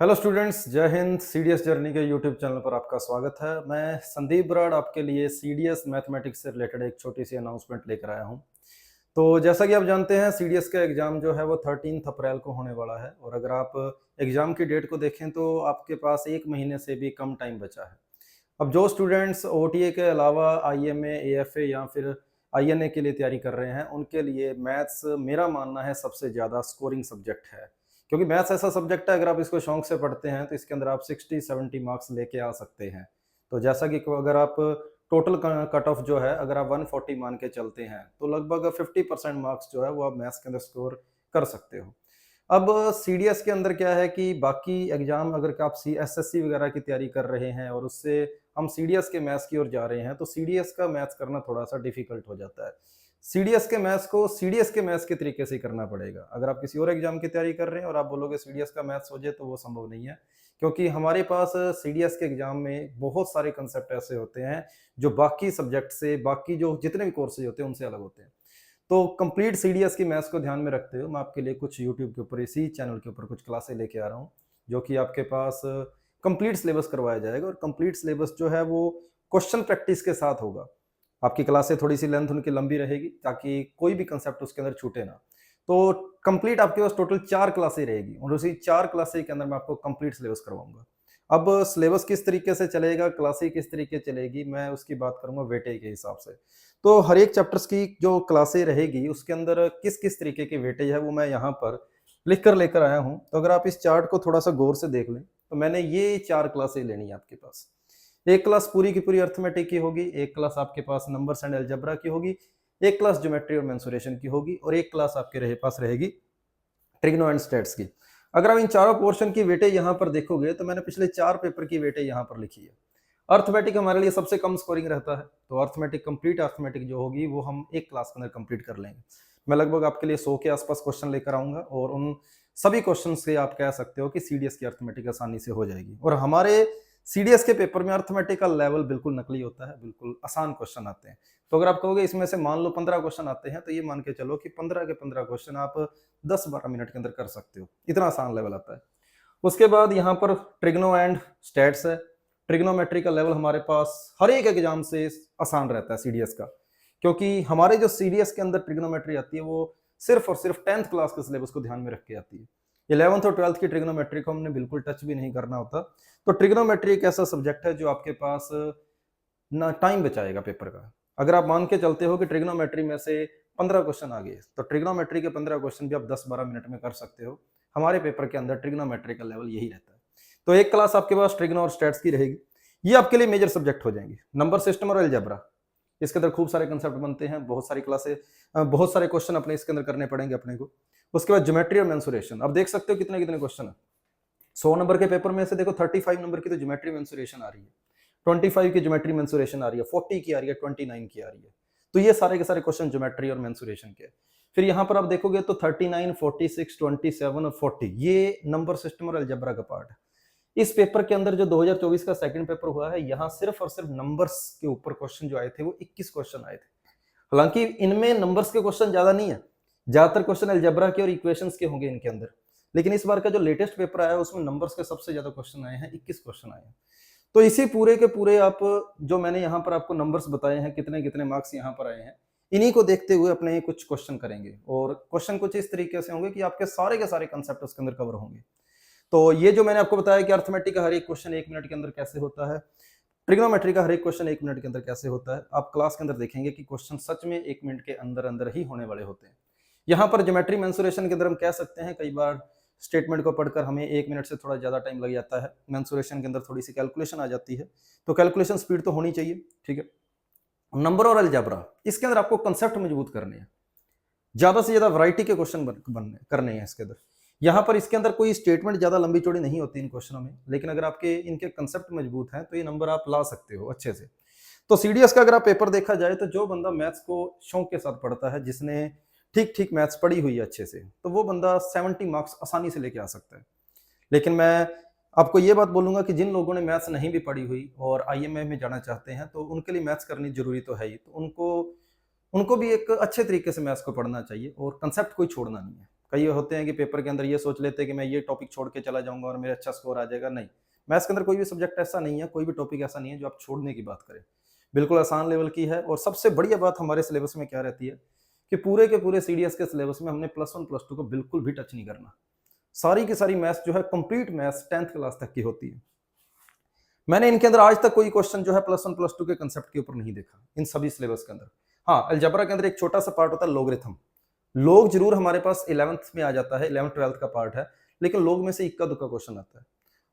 Hello students, जय Hind. CDS journey के YouTube channel पर आपका स्वागत है। मैं संदीप बराड़ आपके लिए सीडीएस मैथमेटिक्स से रिलेटेड एक छोटी सी अनाउंसमेंट लेकर आया हूं। तो जैसा कि आप जानते हैं, सीडीएस का एग्जाम जो है वो 13 अप्रैल को होने वाला है और अगर आप एग्जाम की डेट को देखें तो आपके पास एक महीने से भी कम टाइम बचा है। अब जो स्टूडेंट्स ओटीए के अलावा आईएमए, एएफए या फिर आईएनए के लिए तैयारी कर रहे हैं, उनके लिए मैथ्स मेरा मानना है सबसे ज़्यादा स्कोरिंग सब्जेक्ट है, क्योंकि मैथ्स ऐसा सब्जेक्ट है अगर आप इसको शौक से पढ़ते हैं तो इसके अंदर आप 60-70 मार्क्स लेके आ सकते हैं। तो जैसा कि अगर आप टोटल कट ऑफ जो है अगर आप 140 मान के चलते हैं तो लगभग 50% मार्क्स जो है वो आप मैथ्स के अंदर स्कोर कर सकते हो। अब सीडीएस के अंदर क्या है कि बाकी एग्जाम अगर आप एसएससी वगैरह की तैयारी कर रहे हैं और उससे हम सीडीएस के मैथ्स की ओर जा रहे हैं तो सीडीएस का मैथ्स करना थोड़ा सा डिफिकल्ट हो जाता है। सीडीएस के मैथ्स को सीडीएस के मैथ्स के तरीके से ही करना पड़ेगा। अगर आप किसी और एग्जाम की तैयारी कर रहे हैं और आप बोलोगे सीडीएस का मैथ्स हो जाए तो वो संभव नहीं है, क्योंकि हमारे पास सीडीएस के एग्जाम में बहुत सारे कंसेप्ट ऐसे होते हैं जो बाकी सब्जेक्ट से, बाकी जो जितने भी कोर्सेज होते हैं उनसे अलग होते हैं। तो कंप्लीट सीडीएस की मैथ्स को ध्यान में रखते हुए मैं आपके लिए कुछ यूट्यूब के ऊपर, इसी चैनल के ऊपर कुछ क्लासेस लेके आ रहा हूँ, जो कि आपके पास कंप्लीट सिलेबस करवाया जाएगा और कंप्लीट सिलेबस जो है वो क्वेश्चन प्रैक्टिस के साथ होगा। आपकी क्लासें थोड़ी सी लेंथ उनकी लंबी रहेगी ताकि कोई भी कंसेप्ट उसके अंदर छूटे ना। तो कंप्लीट आपके पास टोटल 4 क्लासें रहेगी और उसी 4 क्लासें के अंदर मैं आपको कंप्लीट सिलेबस करवाऊंगा। अब सिलेबस किस तरीके से चलेगा, क्लासें किस तरीके चलेगी, मैं उसकी बात करूंगा वेटेज के हिसाब से। तो हर एक चैप्टर्स की जो क्लासें रहेगी उसके अंदर किस किस तरीके की वेटेज है वो मैं यहाँ पर लिख कर लेकर आया हूँ। तो अगर आप इस चार्ट को थोड़ा सा गौर से देख लें तो मैंने ये 4 क्लासें लेनी है आपके पास। एक क्लास पूरी की पूरी अर्थमेटिक की होगी, एक क्लास आपके पास नंबर्स एंड अलजेब्रा की होगी, एक क्लास ज्योमेट्री और मेंसुरेशन की होगी और एक क्लास आपके पास रहेगी ट्रिग्नो एंड स्टेट्स की। अगर आप इन चारों पोर्शन की वेटेज यहाँ पर देखोगे तो मैंने पिछले 4 पेपर की वेटेज यहाँ पर लिखी है। अर्थमेटिक हमारे लिए सबसे कम स्कोरिंग रहता है, तो अर्थमेटिक कंप्लीट अर्थमेटिक जो होगी वो हम एक क्लास के अंदर कंप्लीट कर लेंगे। मैं लगभग आपके लिए 100 के आसपास क्वेश्चन लेकर आऊंगा और उन सभी क्वेश्चन से आप कह सकते हो कि सीडीएस की अर्थमेटिक आसानी से हो जाएगी। और हमारे सीडीएस के पेपर में अर्थमेटिक का लेवल बिल्कुल नकली होता है, बिल्कुल आसान क्वेश्चन आते हैं। तो अगर आप कहोगे इसमें से मान लो 15 क्वेश्चन आते हैं तो ये मान के चलो कि 15 के 15 क्वेश्चन आप 10-12 मिनट के अंदर कर सकते हो, इतना आसान लेवल आता है। उसके बाद यहाँ पर ट्रिग्नो एंड स्टैट्स है। ट्रिग्नोमेट्री का लेवल हमारे पास हर एक एग्जाम से आसान रहता है सीडीएस का, क्योंकि हमारे जो सीडीएस के अंदर ट्रिग्नोमेट्री आती है वो सिर्फ और सिर्फ 10th क्लास के सिलेबस को ध्यान में रख के आती है। 11th और 12th की ट्रिग्नोमेट्री को हमने बिल्कुल टच भी नहीं करना होता। तो ट्रिग्नोमेट्री एक ऐसा सब्जेक्ट है जो आपके पास ना टाइम बचाएगा पेपर का। अगर आप मान के चलते हो कि ट्रिग्नोमेट्री में से 15 क्वेश्चन आ गए तो ट्रिग्नोमेट्री के 15 क्वेश्चन भी आप 10-12 मिनट में कर सकते हो। हमारे पेपर के अंदर ट्रिग्नोमेट्री का लेवल यही रहता है। तो एक क्लास आपके पास ट्रिग्नो और स्टैट्स की रहेगी, ये आपके लिए मेजर सब्जेक्ट हो जाएंगे। नंबर सिस्टम और अलजेब्रा, इसके अंदर खूब सारे कंसेप्ट बनते हैं, बहुत सारी क्लासें, बहुत सारे क्वेश्चन अपने इसके अंदर करने पड़ेंगे अपने को। उसके बाद ज्योमेट्री और मेंसुरेशन, अब देख सकते हो कितने कितने क्वेश्चन है। 100 नंबर के पेपर में से देखो 35 नंबर की तो ज्योमेट्री मेंसुरेशन आ रही है, 25 की ज्योमेट्री मेंसुरेशन आ रही है, 40 की आ रही है, 29 की आ रही है। तो ये सारे के सारे क्वेश्चन ज्योमेट्री और मेंसुरेशन के। फिर यहाँ पर आप देखोगे तो 39, 46, 27 और 40 ये नंबर सिस्टम और अलजेब्रा का पार्ट है। इस पेपर के अंदर जो 2024 का सेकंड पेपर हुआ है, यहाँ सिर्फ और सिर्फ नंबर्स के ऊपर क्वेश्चन जो आए थे वो 21 क्वेश्चन आए थे। हालांकि इनमें नंबर्स के क्वेश्चन ज्यादा नहीं है, ज्यादातर क्वेश्चन अलजेब्रा के और इक्वेशंस के होंगे इनके अंदर। लेकिन इस बार का जो लेटेस्ट पेपर आया है उसमें नंबर्स के सबसे ज्यादा क्वेश्चन आए हैं, 21 क्वेश्चन आए हैं। तो इसी पूरे के पूरे आप जो मैंने यहाँ पर आपको नंबर्स बताए हैं, कितने कितने मार्क्स यहाँ पर आए हैं, इन्हीं को देखते हुए अपने कुछ क्वेश्चन करेंगे और क्वेश्चन कुछ इस तरीके से होंगे कि आपके सारे के सारे कंसेप्ट उसके अंदर कवर होंगे। तो ये जो मैंने आपको बताया कि अर्थमेटिक का हर एक क्वेश्चन 1 मिनट के अंदर कैसे होता है, ट्रिग्नोमेट्री का हर एक क्वेश्चन 1 मिनट के अंदर कैसे होता है, आप क्लास के अंदर देखेंगे कि क्वेश्चन सच में 1 मिनट के अंदर अंदर ही होने वाले होते हैं। यहाँ पर ज्योमेट्री मेंसुरेशन के अंदर हम कह सकते हैं कई बार स्टेटमेंट को पढ़कर हमें 1 मिनट से थोड़ा ज्यादा टाइम लग जाता है। मेंसुरेशन के अंदर थोड़ी सी कैलकुलेशन आ जाती है, तो कैलकुलेशन स्पीड तो होनी चाहिए, ठीक है। नंबर और अलजेब्रा, इसके अंदर आपको कंसेप्ट मजबूत करने हैं, ज्यादा से ज्यादा वैरायटी के क्वेश्चन बनने करने हैं इसके अंदर। यहाँ पर इसके अंदर कोई स्टेटमेंट ज्यादा लंबी चौड़ी नहीं होती इन क्वेश्चनों में, लेकिन अगर आपके इनके कंसेप्ट मजबूत हैं तो ये नंबर आप ला सकते हो अच्छे से। तो सीडीएस का अगर आप पेपर देखा जाए तो जो बंदा मैथ्स को शौक के साथ पढ़ता है, जिसने ठीक ठीक मैथ्स पढ़ी हुई है अच्छे से, तो वो बंदा 70 मार्क्स आसानी से लेके आ सकता है। लेकिन मैं आपको ये बात बोलूंगा कि जिन लोगों ने मैथ्स नहीं भी पढ़ी हुई और आईएमए में जाना चाहते हैं तो उनके लिए मैथ्स करनी जरूरी तो है ही, तो उनको उनको भी एक अच्छे तरीके से मैथ्स को पढ़ना चाहिए और कंसेप्ट कोई छोड़ना नहीं है। कई होते हैं कि पेपर के अंदर ये सोच लेते हैं कि मैं ये टॉपिक छोड़ के चला जाऊँगा और मेरा अच्छा स्कोर आ जाएगा, नहीं। मैथ्स के अंदर कोई भी सब्जेक्ट ऐसा नहीं है, कोई भी टॉपिक ऐसा नहीं है जो आप छोड़ने की बात करें। बिल्कुल आसान लेवल की है और सबसे बढ़िया बात हमारे सिलेबस में क्या रहती है कि पूरे के पूरे सीडीएस के सिलेबस में हमने +1 +2 को बिल्कुल भी टच नहीं करना। सारी की सारी मैथ्स जो है कंप्लीट मैथ्स 10th क्लास तक की होती है। मैंने इनके अंदर आज तक कोई क्वेश्चन जो है +1 +2 के कांसेप्ट के ऊपर नहीं देखा, इन सभी सिलेबस के अंदर। हाँ, अलजेब्रा के अंदर एक छोटा-सा पार्ट होता है लॉगरिथम। लॉग ज़रूर हमारे पास 11th में आ जाता है, 11th-12th का पार्ट है, लेकिन लॉग में से इक्का-दुक्का क्वेश्चन आता है।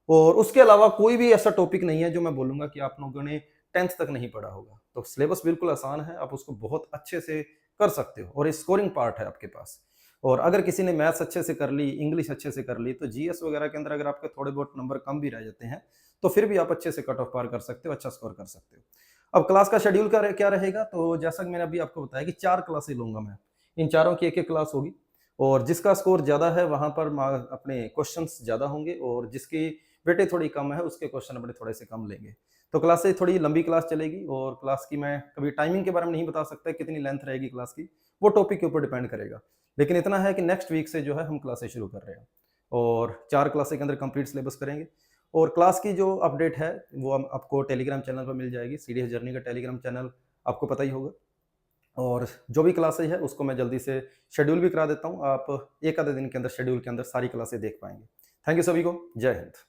और उसके अलावा कोई भी ऐसा टॉपिक नहीं है जो मैं बोलूँगा कि आप लोगों ने 10th तक नहीं पढ़ा होगा। तो सिलेबस बिल्कुल आसान है, आप उसको बहुत अच्छे से कर सकते हो और स्कोरिंग पार्ट है आपके पास। और अगर किसी ने मैथ्स अच्छे से कर ली, इंग्लिश अच्छे से कर ली, तो जीएस वगैरह के अंदर अगर आपके थोड़े बहुत नंबर कम भी रह जाते हैं, तो फिर भी आप अच्छे से कट ऑफ पार कर सकते हो, अच्छा स्कोर कर सकते हो। अब क्लास का शेड्यूल क्या रहेगा? तो जैसा कि मैंने अभी आपको बताया कि 4 क्लासें लूँगा मैं। इन चारों की एक-एक क्लास होगी और जिसका स्कोर ज़्यादा है, वहाँ पर अपने क्वेश्चंस ज़्यादा होंगे और जिसकी वेटेज थोड़ी कम है, उसके क्वेश्चन अपने थोड़े से कम लेंगे। तो क्लासें थोड़ी लंबी क्लास चलेगी और क्लास की मैं कभी टाइमिंग के बारे में नहीं बता सकता कितनी लेंथ रहेगी क्लास की, वो टॉपिक के ऊपर डिपेंड करेगा। लेकिन इतना है कि नेक्स्ट वीक से जो है हम क्लासें शुरू कर रहे हैं और 4 क्लासें के अंदर कंप्लीट सिलेबस करेंगे और क्लास की जो अपडेट है, वो हम आपको टेलीग्राम चैनल पर मिल जाएगी। सीडीएस जर्नी का टेलीग्राम चैनल आपको पता ही होगा और जो भी क्लासेज है, उसको मैं जल्दी से शेड्यूल भी करा देता हूँ। आप 1 आधे दिन के अंदर शेड्यूल के अंदर सारी क्लासें देख पाएँगे। थैंक यू सभी को। जय हिंद।